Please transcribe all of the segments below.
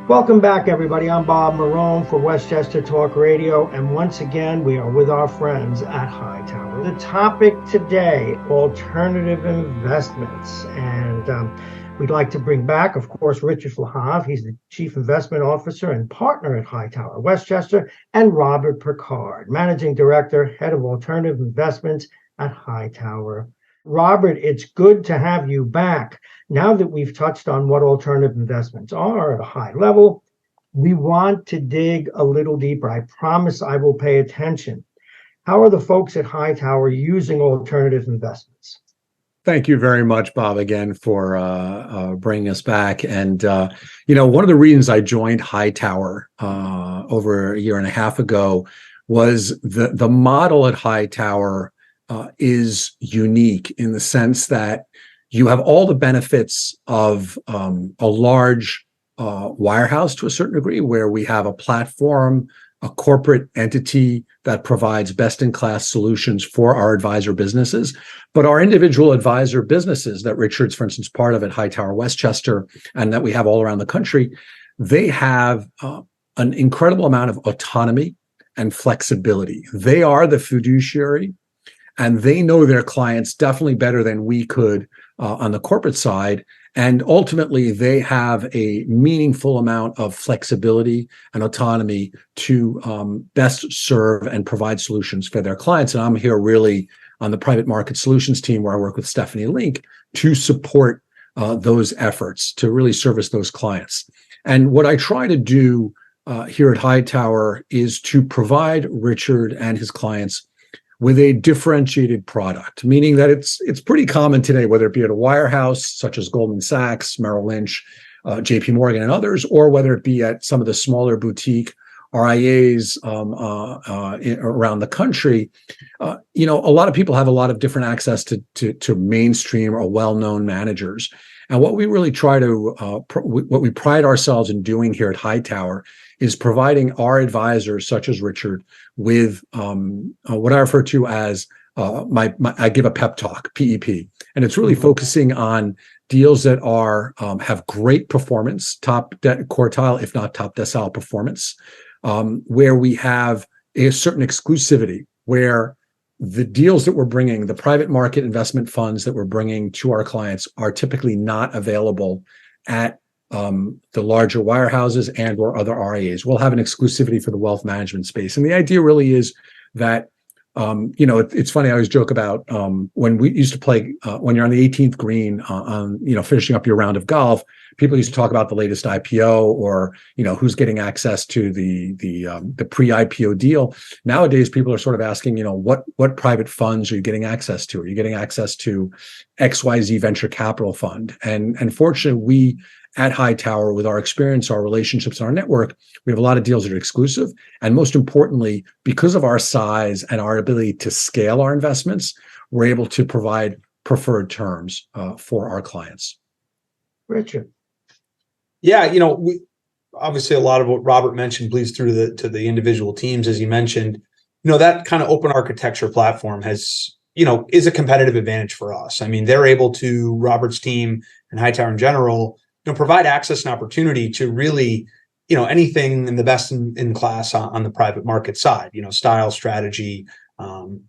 Welcome back, everybody. I'm Bob Marone for Westchester Talk Radio, and once again, we are with our friends at Hightower. The topic today, alternative investments, and we'd like to bring back, of course, Richard Flahive. He's the Chief Investment Officer and Partner at Hightower Westchester, and Robert Picard, Managing Director, Head of Alternative Investments at Hightower. Robert, it's good to have you back. Now that we've touched on what alternative investments are at a high level, we want to dig a little deeper. I promise I will pay attention. How are the folks at Hightower using alternative investments? Thank you very much, Bob, again for bringing us back. And one of the reasons I joined Hightower over a year and a half ago was the model at Hightower is unique in the sense that you have all the benefits of a large wirehouse to a certain degree, where we have a platform, a corporate entity that provides best-in-class solutions for our advisor businesses. But our individual advisor businesses that Richard's, for instance, part of at Hightower Westchester, and that we have all around the country, they have an incredible amount of autonomy and flexibility. They are the fiduciary, and they know their clients definitely better than we could on the corporate side. And ultimately, they have a meaningful amount of flexibility and autonomy to best serve and provide solutions for their clients. And I'm here really on the private market solutions team, where I work with Stephanie Link, to support those efforts to really service those clients. And what I try to do here at Hightower is to provide Richard and his clients with a differentiated product, meaning that it's pretty common today, whether it be at a wirehouse such as Goldman Sachs, Merrill Lynch, JP Morgan, and others, or whether it be at some of the smaller boutique RIAs around the country. A lot of people have a lot of different access to mainstream or well-known managers. And what we really try to, what we pride ourselves in doing here at Hightower is providing our advisors, such as Richard, with what I refer to as I give a pep talk, PEP, and it's really focusing on deals that are have great performance, top quartile, if not top decile performance, where we have a certain exclusivity, where the deals that we're bringing, the private market investment funds that we're bringing to our clients, are typically not available at the larger wirehouses and or other RIAs. We'll have an exclusivity for the wealth management space. And the idea really is that, it's funny, I always joke about when we used to play, when you're on the 18th green finishing up your round of golf, people used to talk about the latest IPO or, who's getting access to the pre-IPO deal. Nowadays, people are sort of asking, what private funds are you getting access to? Are you getting access to XYZ venture capital fund? And fortunately, we at Hightower, with our experience, our relationships, and our network, we have a lot of deals that are exclusive. And most importantly, because of our size and our ability to scale our investments, we're able to provide preferred terms for our clients. Richard. Yeah, we obviously, a lot of what Robert mentioned bleeds through to the individual teams, as you mentioned. That kind of open architecture platform is a competitive advantage for us. I mean, they're able to, Robert's team and Hightower in general, provide access and opportunity to really, anything in the best in class on the private market side, style, strategy,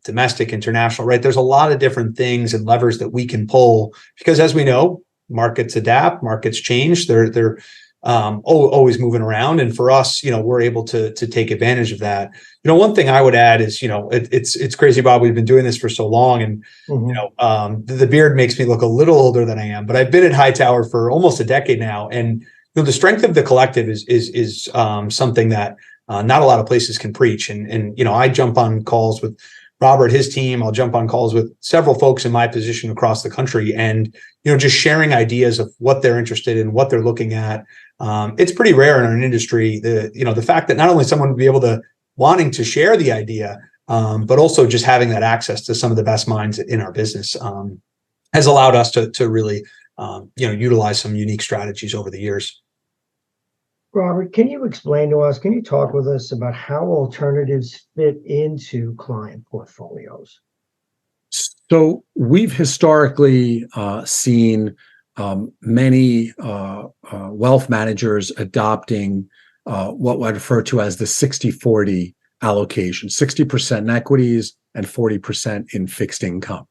domestic, international, right? There's a lot of different things and levers that we can pull because, as we know, markets adapt, markets change. They're always moving around. And for us, we're able to take advantage of that. One thing I would add is, it's crazy, Bob, we've been doing this for so long, and, the beard makes me look a little older than I am, but I've been at Hightower for almost a decade now. And, the strength of the collective is something that not a lot of places can preach. And I jump on calls with Robert, his team. I'll jump on calls with several folks in my position across the country, and just sharing ideas of what they're interested in, what they're looking at. It's pretty rare in our industry. The fact that not only someone would be able to wanting to share the idea, but also just having that access to some of the best minds in our business has allowed us to really utilize some unique strategies over the years. Robert, can you explain to us, can you talk with us about how alternatives fit into client portfolios? So we've historically seen many wealth managers adopting what I refer to as the 60-40 allocation, 60% in equities and 40% in fixed income.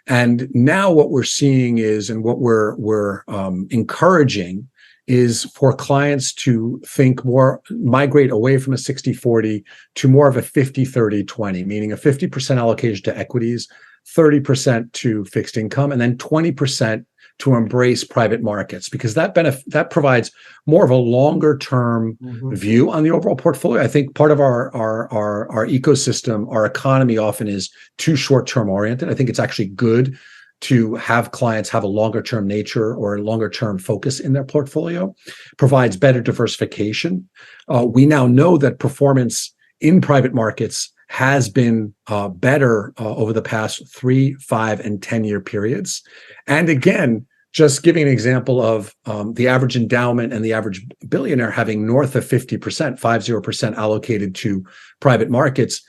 And now what we're seeing is, and what we're encouraging is for clients to think more, migrate away from a 60-40 to more of a 50-30-20, meaning a 50% allocation to equities, 30% to fixed income, and then 20% to embrace private markets, because that provides more of a longer term view on the overall portfolio. I think part of our ecosystem, our economy often is too short term oriented. I think it's actually good to have clients have a longer term nature or a longer term focus in their portfolio. Provides better diversification. We now know that performance in private markets has been better over the past 3, 5, and 10-year periods. And again, just giving an example of the average endowment and the average billionaire having north of 50% allocated to private markets,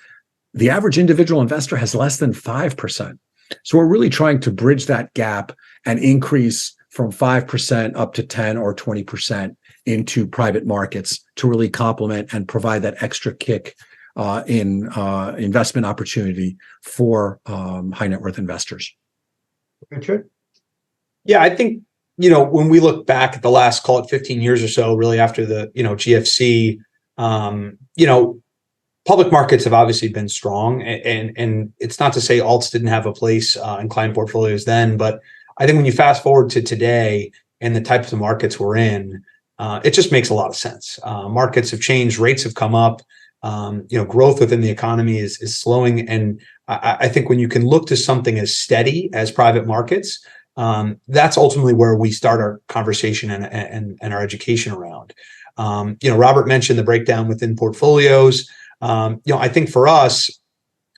the average individual investor has less than 5%. So we're really trying to bridge that gap and increase from 5% up to 10 or 20% into private markets to really complement and provide that extra kick in investment opportunity for high net worth investors. Richard? Yeah, I think, when we look back at the last, call it 15 years or so, really after the, GFC, public markets have obviously been strong, and it's not to say alts didn't have a place in client portfolios then, but I think when you fast forward to today and the types of markets we're in, it just makes a lot of sense. Markets have changed, rates have come up, growth within the economy is slowing, and I think when you can look to something as steady as private markets, that's ultimately where we start our conversation and our education around. Robert mentioned the breakdown within portfolios. I think for us,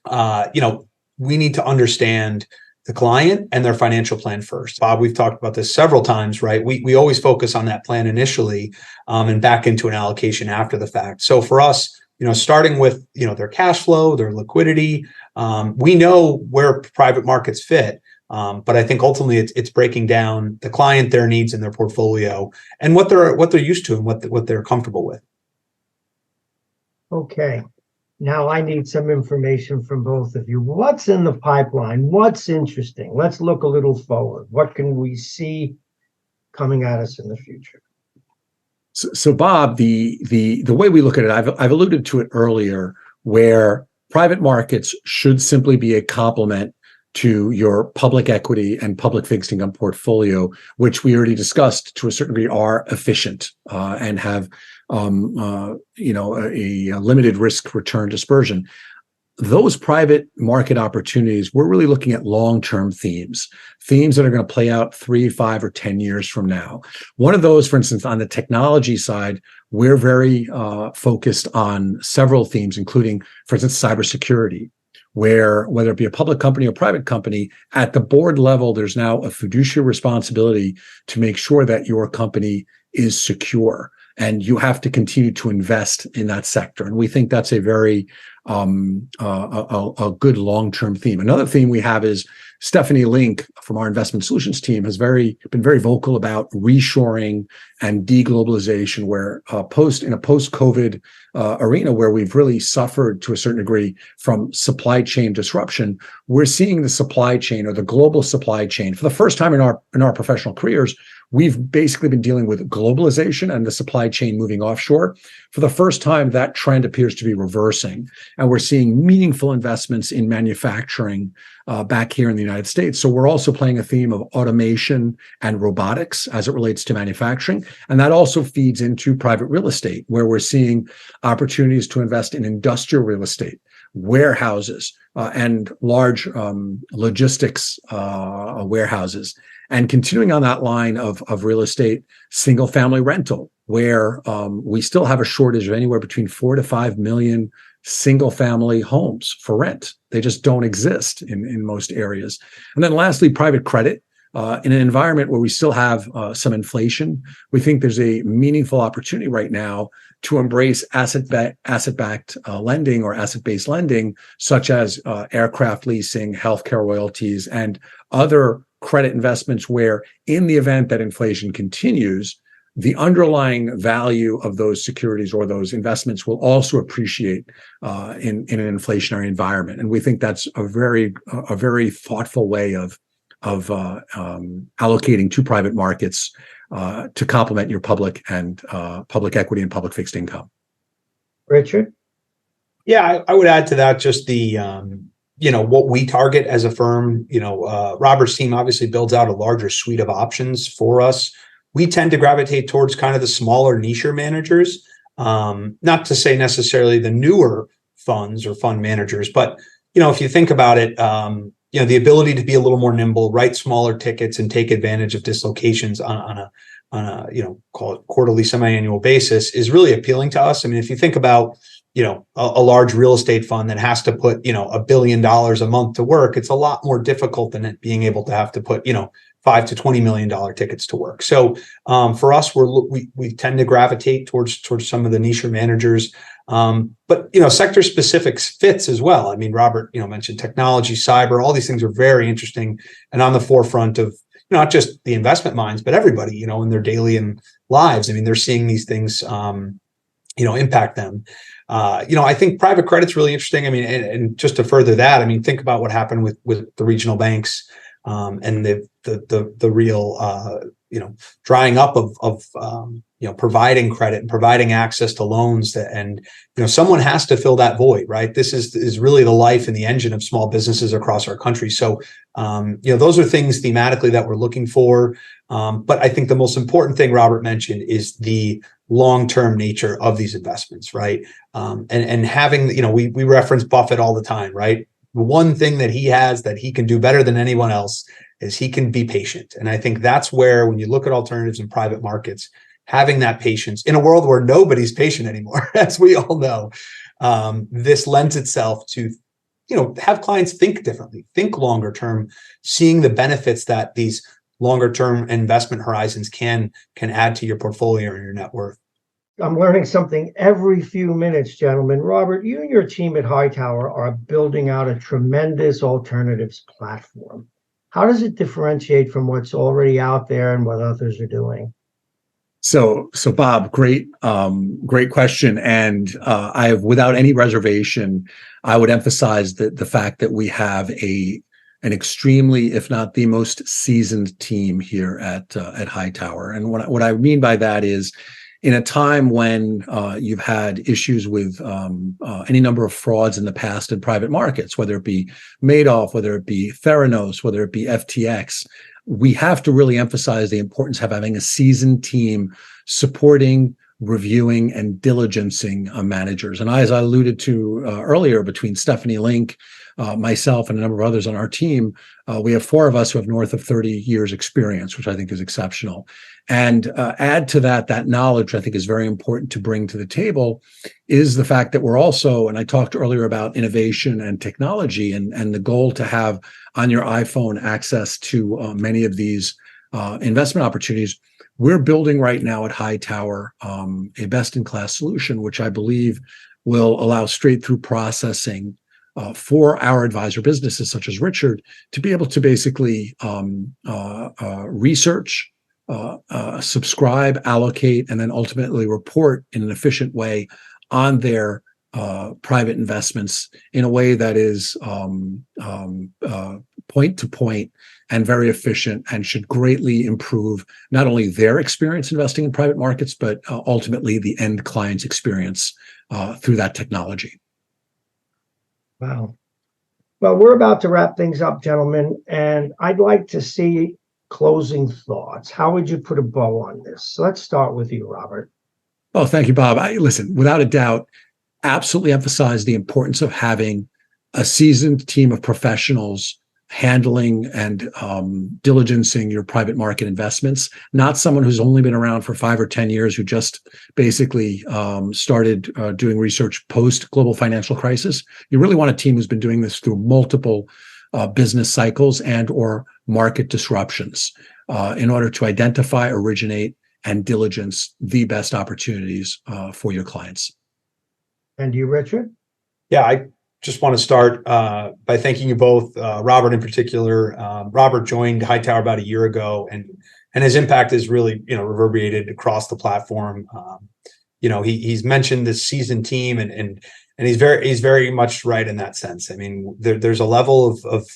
we need to understand the client and their financial plan first. Bob, we've talked about this several times, right? We always focus on that plan initially, and back into an allocation after the fact. So for us, starting with, their cash flow, their liquidity, we know where private markets fit. But I think ultimately it's breaking down the client, their needs and their portfolio, and what they're used to and what they're comfortable with. Okay. Now I need some information from both of you. What's in the pipeline? What's interesting? Let's look a little forward. What can we see coming at us in the future? So Bob, the way we look at it, I've alluded to it earlier, where private markets should simply be a complement to your public equity and public fixed income portfolio, which we already discussed to a certain degree are efficient and have a limited risk return dispersion. Those private market opportunities, we're really looking at long-term themes that are going to play out 3, 5, or 10 years from now. One of those, for instance, on the technology side, we're very focused on several themes, including, for instance, cybersecurity, where whether it be a public company or private company, at the board level, there's now a fiduciary responsibility to make sure that your company is secure. And you have to continue to invest in that sector. And we think that's a very a good long-term theme. Another theme we have is Stephanie Link from our investment solutions team has been very vocal about reshoring and deglobalization, where in a post-COVID arena where we've really suffered to a certain degree from supply chain disruption, we're seeing the supply chain or the global supply chain for the first time in our professional careers. We've basically been dealing with globalization and the supply chain moving offshore. For the first time, that trend appears to be reversing, and we're seeing meaningful investments in manufacturing back here in the United States. So we're also playing a theme of automation and robotics as it relates to manufacturing. And that also feeds into private real estate, where we're seeing opportunities to invest in industrial real estate, warehouses, and large logistics warehouses. And continuing on that line of real estate, single family rental, where we still have a shortage of anywhere between 4 to 5 million single family homes for rent. They just don't exist in most areas. And then lastly, private credit. In an environment where we still have some inflation, we think there's a meaningful opportunity right now to embrace asset-backed lending or asset-based lending, such as aircraft leasing, healthcare royalties, and other credit investments where, in the event that inflation continues, the underlying value of those securities or those investments will also appreciate in an inflationary environment. And we think that's a very thoughtful way of allocating to private markets to complement your public and public equity and public fixed income. Richard? Yeah, I would add to that just the what we target as a firm. Robert's team obviously builds out a larger suite of options for us. We tend to gravitate towards kind of the smaller niche managers, not to say necessarily the newer funds or fund managers, but if you think about it, the ability to be a little more nimble, write smaller tickets, and take advantage of dislocations on a call it quarterly, semi-annual basis is really appealing to us. I mean, if you think about a large real estate fund that has to put $1 billion a month to work, it's a lot more difficult than it being able to have to put $5 to $20 million tickets to work. So for us, we tend to gravitate towards some of the niche managers, but sector specific fits as well. I mean, Robert mentioned technology, cyber, all these things are very interesting and on the forefront of not just the investment minds, but everybody in their daily lives. I mean, they're seeing these things impact them. I think private credit's really interesting. I mean, and just to further that, I mean, think about what happened with the regional banks and the real drying up of providing credit and providing access to loans and someone has to fill that void, right? This is really the life and the engine of small businesses across our country. So those are things thematically that we're looking for. But I think the most important thing Robert mentioned is the long-term nature of these investments, right? And having, we reference Buffett all the time, right? One thing that he has that he can do better than anyone else is he can be patient. And I think that's where, when you look at alternatives in private markets, having that patience in a world where nobody's patient anymore, as we all know, this lends itself to, have clients think differently, think longer term, seeing the benefits that these longer term investment horizons can add to your portfolio and your net worth. I'm learning something every few minutes, gentlemen. Robert, you and your team at Hightower are building out a tremendous alternatives platform. How does it differentiate from what's already out there and what others are doing? So Bob, great question. And I have, without any reservation, I would emphasize the fact that we have an extremely, if not the most seasoned team here at Hightower. And what I mean by that is, in a time when you've had issues with any number of frauds in the past in private markets, whether it be Madoff, whether it be Theranos, whether it be FTX, we have to really emphasize the importance of having a seasoned team supporting, reviewing, and diligencing managers. And as I alluded to earlier, between Stephanie Link, myself, and a number of others on our team, we have 4 of us who have north of 30 years experience, which I think is exceptional. And add to that knowledge, I think is very important to bring to the table, is the fact that we're also, and I talked earlier about innovation and technology and the goal to have on your iPhone access to many of these investment opportunities. We're building right now at Hightower a best-in-class solution, which I believe will allow straight-through processing for our advisor businesses, such as Richard, to be able to basically research, subscribe, allocate, and then ultimately report in an efficient way on their private investments in a way that is point to point and very efficient, and should greatly improve not only their experience investing in private markets, but ultimately the end client's experience through that technology. Wow. Well, we're about to wrap things up, gentlemen, and I'd like to see closing thoughts. How would you put a bow on this? So let's start with you, Robert. Oh, thank you, Bob. Listen, without a doubt, absolutely emphasize the importance of having a seasoned team of professionals handling and diligencing your private market investments, not someone who's only been around for 5 or 10 years, who just basically started doing research post global financial crisis. You really want a team who's been doing this through multiple business cycles and or market disruptions in order to identify, originate, and diligence the best opportunities for your clients. And you, Richard? Yeah, just want to start by thanking you both, Robert in particular. Robert joined Hightower about a year ago, and his impact is really reverberated across the platform. He's mentioned this seasoned team, and he's very much right in that sense. I mean, there's a level of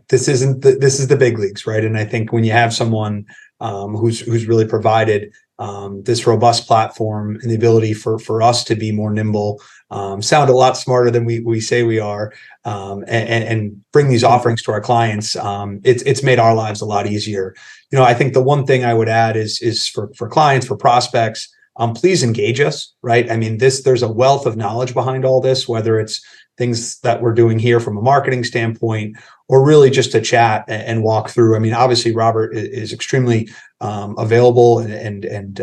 this is the big leagues, right? And I think when you have someone who's really provided this robust platform and the ability for us to be more nimble, sound a lot smarter than we say we are, and bring these offerings to our clients, it's made our lives a lot easier. I think the one thing I would add is for clients, for prospects, please engage us, right? I mean, there's a wealth of knowledge behind all this, whether it's things that we're doing here from a marketing standpoint, or really just to chat and walk through. I mean, obviously, Robert is extremely available and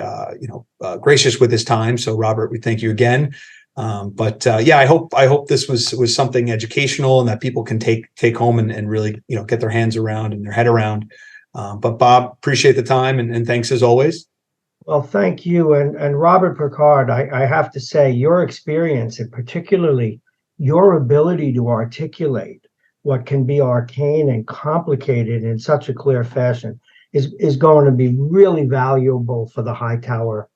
gracious with his time. So, Robert, we thank you again. I hope this was something educational and that people can take home and really get their hands around and their head around. But Bob, appreciate the time and thanks as always. Well, thank you. And Robert Picard, I have to say your experience, and particularly your ability to articulate what can be arcane and complicated in such a clear fashion is going to be really valuable for the Hightower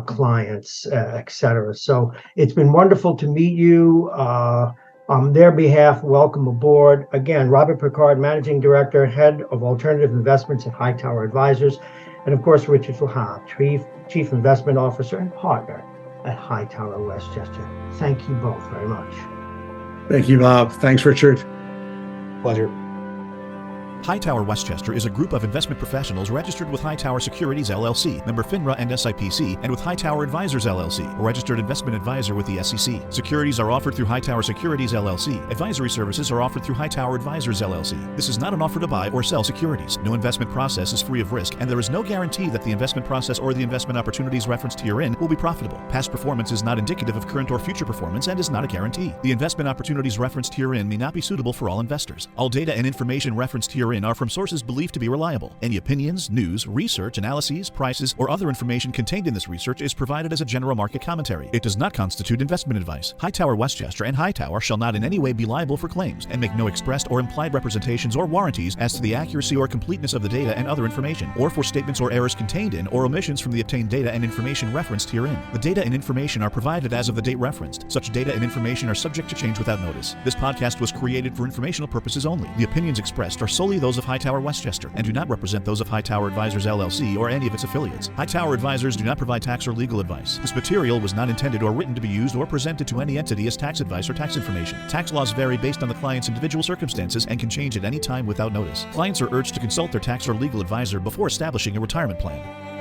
clients, et cetera. So it's been wonderful to meet you. On their behalf, welcome aboard. Again, Robert Picard, Managing Director, Head of Alternative Investments at HighTower Advisors. And of course, Richard Flahive, Chief Investment Officer and Partner at Hightower Westchester. Thank you both very much. Thank you, Bob. Thanks, Richard. Pleasure. HighTower Westchester is a group of investment professionals registered with HighTower Securities, LLC, member FINRA and SIPC, and with HighTower Advisors, LLC, a registered investment advisor with the SEC. Securities are offered through HighTower Securities, LLC. Advisory services are offered through HighTower Advisors, LLC. This is not an offer to buy or sell securities. No investment process is free of risk, and there is no guarantee that the investment process or the investment opportunities referenced herein will be profitable. Past performance is not indicative of current or future performance and is not a guarantee. The investment opportunities referenced herein may not be suitable for all investors. All data and information referenced herein are from sources believed to be reliable. Any opinions, news, research, analyses, prices, or other information contained in this research is provided as a general market commentary. It does not constitute investment advice. Hightower Westchester and Hightower shall not in any way be liable for claims and make no expressed or implied representations or warranties as to the accuracy or completeness of the data and other information, or for statements or errors contained in or omissions from the obtained data and information referenced herein. The data and information are provided as of the date referenced. Such data and information are subject to change without notice. This podcast was created for informational purposes only. The opinions expressed are solely those of Hightower Westchester and do not represent those of Hightower Advisors, LLC, or any of its affiliates. Hightower Advisors do not provide tax or legal advice. This material was not intended or written to be used or presented to any entity as tax advice or tax information. Tax laws vary based on the client's individual circumstances and can change at any time without notice. Clients are urged to consult their tax or legal advisor before establishing a retirement plan.